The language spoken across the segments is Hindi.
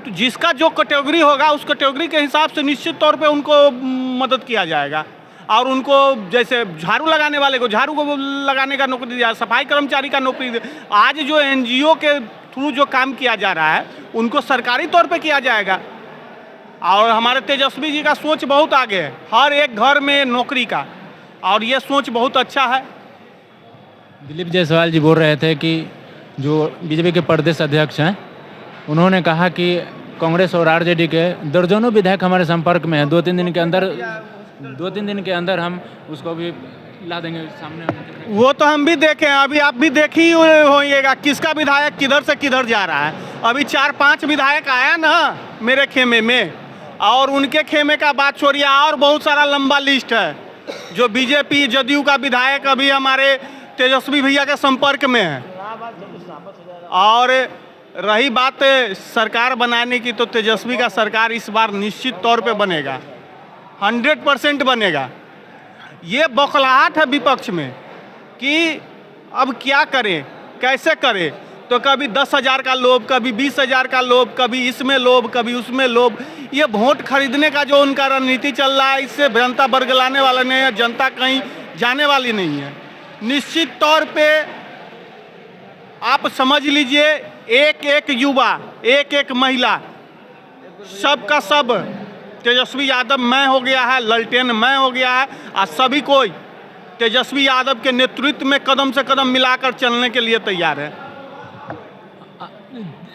तो जिसका जो कैटेगरी होगा उस कैटेगरी के हिसाब से निश्चित तौर पे उनको मदद किया जाएगा। और उनको जैसे झाड़ू लगाने वाले को झाड़ू को लगाने का नौकरी दिया, सफाई कर्मचारी का नौकरी दिया। आज जो एनजीओ के थ्रू जो काम किया जा रहा है उनको सरकारी तौर पे किया जाएगा। और हमारे तेजस्वी जी का सोच बहुत आगे है, हर एक घर में नौकरी का, और ये सोच बहुत अच्छा है। दिलीप जायसवाल जी बोल रहे थे कि जो बीजेपी के प्रदेश अध्यक्ष हैं उन्होंने कहा कि कांग्रेस और आरजेडी के दर्जनों विधायक हमारे संपर्क में हैं, 2-3 दिन के अंदर हम उसको भी ला देंगे सामने। वो तो हम भी देखे हैं, अभी आप भी देख ही होइएगा किसका विधायक किधर से किधर जा रहा है। अभी 4-5 विधायक आया ना मेरे खेमे में, और उनके खेमे का बात छोड़िए, और बहुत सारा लंबा लिस्ट है जो बीजेपी जदयू का विधायक अभी हमारे तेजस्वी भैया के संपर्क में है। और रही बात सरकार बनाने की, तो तेजस्वी का सरकार इस बार निश्चित तौर पे बनेगा, 100% बनेगा। ये बौखलाहट है विपक्ष में कि अब क्या करें, कैसे करें। तो कभी 10,000 का लोभ, कभी 20,000 का लोभ, कभी इसमें लोभ, कभी उसमें लोभ। ये वोट खरीदने का जो उनका रणनीति चल रहा है, इससे जनता बरगलाने वाला नहीं है, जनता कहीं जाने वाली नहीं है। निश्चित तौर पे आप समझ लीजिए, एक एक युवा, एक एक महिला, सब का सब तेजस्वी यादव मैं हो गया है, ललटेन मैं हो गया है, और सभी कोई तेजस्वी यादव के नेतृत्व में कदम से कदम मिलाकर चलने के लिए तैयार है।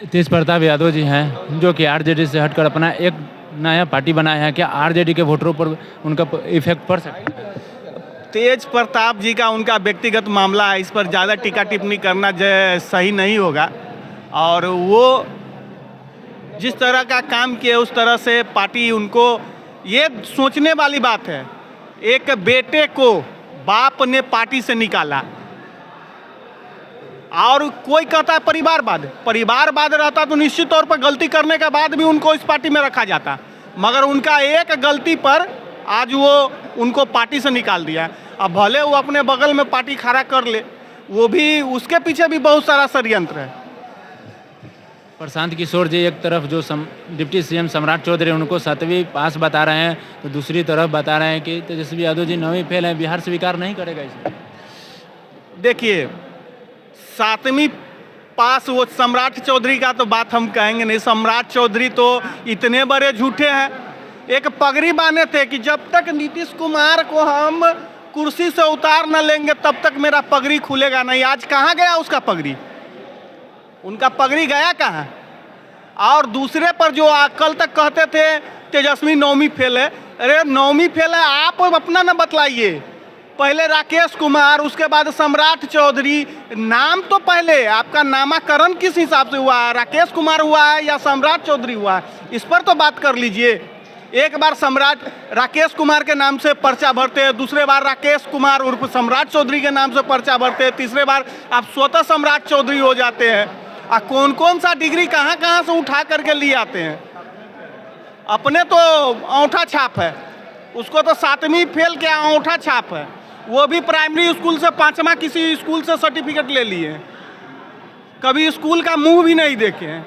तेज प्रताप यादव जी हैं जो कि आरजेडी से हटकर अपना एक नया पार्टी बनाया है, क्या आरजेडी के वोटरों पर उनका इफेक्ट पड़ सकता है? तेज प्रताप जी का उनका व्यक्तिगत मामला है, इस पर ज़्यादा टीका टिप्पणी करना सही नहीं होगा। और वो जिस तरह का काम किए उस तरह से पार्टी उनको, ये सोचने वाली बात है, एक बेटे को बाप ने पार्टी से निकाला, और कोई कहता है परिवारवाद रहता तो निश्चित तौर पर गलती करने के बाद भी उनको इस पार्टी में रखा जाता, मगर उनका एक गलती पर आज वो उनको पार्टी से निकाल दिया। अब भले वो अपने बगल में पार्टी खड़ा कर ले, वो भी, उसके पीछे भी बहुत सारा षड्यंत्र है। प्रशांत किशोर जी एक तरफ जो डिप्टी सीएम सम्राट चौधरी उनको 7वीं पास बता रहे हैं, तो दूसरी तरफ बता रहे हैं कि तेजस्वी यादव जी 9वीं फेल हैं, बिहार स्वीकार नहीं करेगा इसे। देखिए 7वीं पास वो सम्राट चौधरी का तो बात हम कहेंगे नहीं। सम्राट चौधरी तो इतने बड़े झूठे हैं, एक पगड़ी बांधे थे कि जब तक नीतीश कुमार को हम कुर्सी से उतार न लेंगे तब तक मेरा पगड़ी खुलेगा नहीं। आज कहाँ गया उसका पगड़ी, उनका पगड़ी गया कहाँ। और दूसरे पर जो कल तक कहते थे तेजस्वी 9वीं फेल है, अरे 9वीं फेल है आप अपना न बतलाइए। पहले राकेश कुमार, उसके बाद सम्राट चौधरी, नाम तो पहले आपका नामाकरण किस हिसाब से हुआ है, राकेश कुमार हुआ है या सम्राट चौधरी हुआ है, इस पर तो बात कर लीजिए। एक बार राकेश कुमार के नाम से पर्चा भरते हैं, दूसरे बार राकेश कुमार उर्फ सम्राट चौधरी के नाम से पर्चा भरते हैं, तीसरे बार आप स्वतः सम्राट चौधरी हो जाते हैं। और कौन कौन सा डिग्री कहाँ कहाँ से उठा करके लिए आते हैं। अपने तो अंगूठा छाप है, उसको तो 7वीं फेल के अंगूठा छाप है, वो भी प्राइमरी स्कूल से 5वां किसी स्कूल से सर्टिफिकेट ले लिए, कभी स्कूल का मुंह भी नहीं देखे।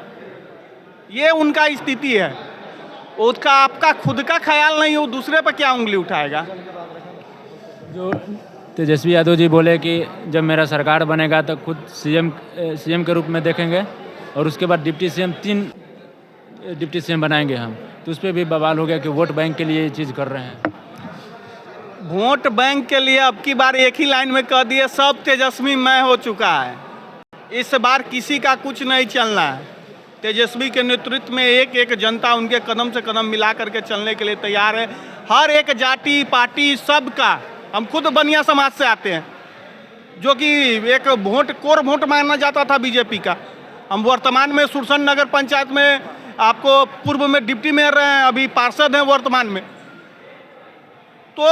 ये उनका स्थिति है, उसका आपका खुद का ख्याल नहीं, वो दूसरे पर क्या उंगली उठाएगा। जो तेजस्वी यादव जी बोले कि जब मेरा सरकार बनेगा तो खुद सीएम के रूप में देखेंगे, और उसके बाद डिप्टी सीएम 3 डिप्टी सीएम बनाएंगे हम, तो उस पर भी बवाल हो गया कि वोट बैंक के लिए ये चीज़ कर रहे हैं। वोट बैंक के लिए अब की बार एक ही लाइन में कह दिए, सब तेजस्वी मैं हो चुका है, इस बार किसी का कुछ नहीं चलना है। तेजस्वी के नेतृत्व में एक एक जनता उनके कदम से कदम मिला करके चलने के लिए तैयार है। हर एक जाति पार्टी सबका, हम खुद बनिया समाज से आते हैं, जो कि एक कोर वोट माना जाता था बीजेपी का। हम वर्तमान में सुरसन नगर पंचायत में, आपको पूर्व में डिप्टी मेयर रहे हैं, अभी पार्षद हैं वर्तमान में। तो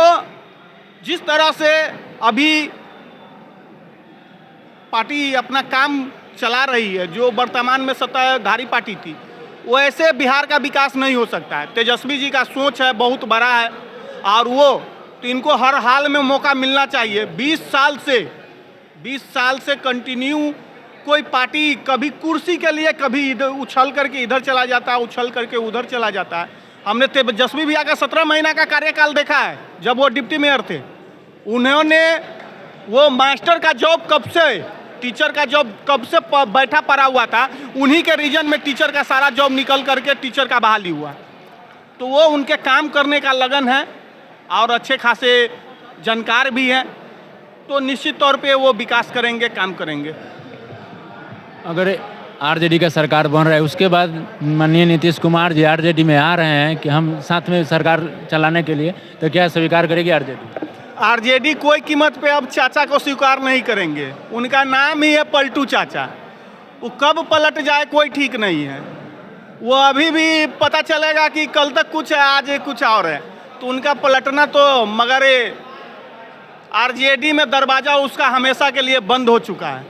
जिस तरह से अभी पार्टी अपना काम चला रही है, जो वर्तमान में सत्ताधारी पार्टी थी, वैसे बिहार का विकास नहीं हो सकता है। तेजस्वी जी का सोच है बहुत बड़ा है, और वो तो इनको हर हाल में मौका मिलना चाहिए। 20 साल से कंटिन्यू कोई पार्टी कभी कुर्सी के लिए कभी इधर उछल करके इधर चला जाता है, उछल करके उधर चला जाता है। हमने तेजस्वी भैया का 17 महीना का कार्यकाल देखा है जब वो डिप्टी मेयर थे। उन्होंने वो मास्टर का जॉब कब से, टीचर का जॉब कब से बैठा पड़ा हुआ था, उन्हीं के रीजन में टीचर का सारा जॉब निकल करके टीचर का बहाली हुआ। तो वो उनके काम करने का लगन है और अच्छे खासे जानकार भी हैं, तो निश्चित तौर पे वो विकास करेंगे, काम करेंगे। अगर आरजेडी का सरकार बन रहा है उसके बाद माननीय नीतीश कुमार जी आरजेडी में आ रहे हैं कि हम साथ में सरकार चलाने के लिए, तो क्या स्वीकार करेगी आरजेडी? आरजेडी कोई कीमत पे अब चाचा को स्वीकार नहीं करेंगे। उनका नाम ही है पलटू चाचा। वो कब पलट जाए कोई ठीक नहीं है। वो अभी भी पता चलेगा कि कल तक कुछ है, आज कुछ और है। तो उनका पलटना तो, मगर आरजेडी में दरवाज़ा उसका हमेशा के लिए बंद हो चुका है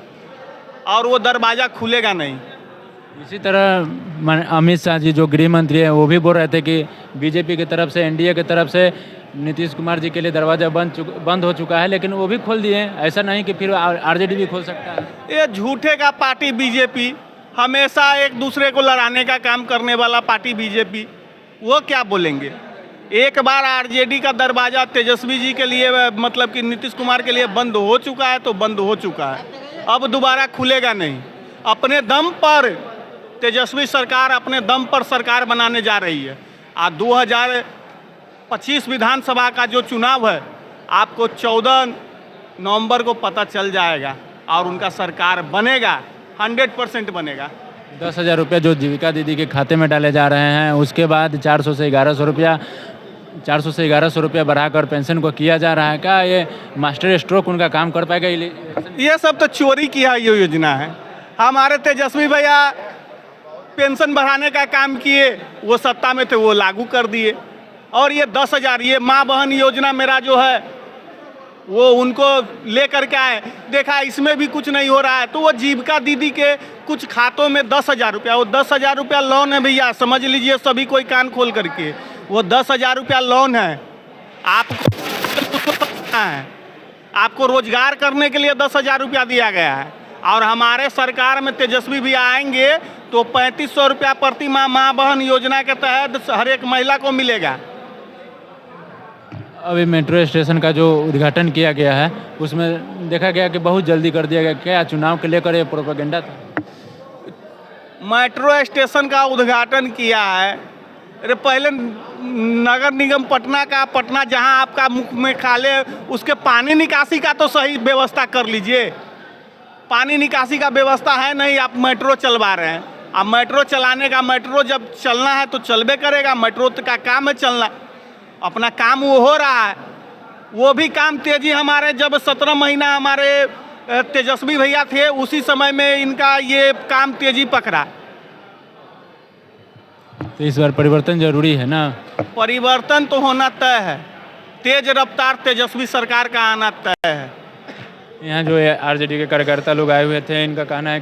और वो दरवाज़ा खुलेगा नहीं। इसी तरह अमित शाह जी जो गृह मंत्री हैं वो भी बोल रहे थे कि बीजेपी की तरफ से, एनडीए की तरफ से नीतीश कुमार जी के लिए दरवाज़ा बंद हो चुका है, लेकिन वो भी खोल दिए। ऐसा नहीं कि फिर आरजेडी भी खोल सकता है। ये झूठे का पार्टी बीजेपी, हमेशा एक दूसरे को लड़ाने का काम करने वाला पार्टी बीजेपी, वो क्या बोलेंगे। एक बार आरजेडी का दरवाज़ा तेजस्वी जी के लिए, मतलब कि नीतीश कुमार के लिए बंद हो चुका है तो बंद हो चुका है, अब दोबारा खुलेगा नहीं। अपने दम पर तेजस्वी सरकार अपने दम पर सरकार बनाने जा रही है। आज 2025 विधानसभा का जो चुनाव है आपको 14 नवंबर को पता चल जाएगा और उनका सरकार बनेगा, 100% बनेगा। 10,000 रुपये जो जीविका दीदी के खाते में डाले जा रहे हैं, उसके बाद 400 से 1100 रुपया बढ़ाकर पेंशन को किया जा रहा है। क्या ये मास्टर स्ट्रोक उनका काम कर पाएगा? ये सब तो चोरी किया ये योजना है। हमारे तेजस्वी भैया पेंशन बढ़ाने का काम किए, वो सत्ता में थे, वो लागू कर दिए। और ये 10,000 ये माँ बहन योजना मेरा जो है वो उनको ले करके आए, देखा इसमें भी कुछ नहीं हो रहा है, तो वो जीविका दीदी के कुछ खातों में 10,000 रुपया, वो 10,000 रुपया लोन है भैया, समझ लीजिए सभी कोई कान खोल करके, वो 10,000 रुपया लोन है। आपको रोजगार करने के लिए 10,000 रुपया दिया गया है और हमारे सरकार में तेजस्वी भी आएंगे तो 3500 रुपया प्रति माह माँ बहन योजना के तहत हर एक महिला को मिलेगा। अभी मेट्रो स्टेशन का जो उद्घाटन किया गया है उसमें देखा गया कि बहुत जल्दी कर दिया गया। क्या चुनाव के लेकर ये प्रोपेगेंडा था? मेट्रो स्टेशन का उद्घाटन किया है, अरे पहले नगर निगम पटना जहां आपका मुख्य में खाले, उसके पानी निकासी का तो सही व्यवस्था कर लीजिए। पानी निकासी का व्यवस्था है नहीं, आप मेट्रो चलवा रहे हैं। अब मेट्रो चलाने का, मेट्रो जब चलना है तो चलबे करेगा, मेट्रो का काम है चलना, अपना काम वो हो रहा है। वो भी काम तेजी हमारे जब 17 महीना हमारे तेजस्वी भैया थे उसी समय में इनका ये काम तेजी पकड़ा। तो इस बार परिवर्तन जरूरी है ना? परिवर्तन तो होना तय है, तेज रफ्तार तेजस्वी सरकार का आना तय है। यहाँ जो आरजेडी के कार्यकर्ता लोग आए हुए थे, इनका कहना है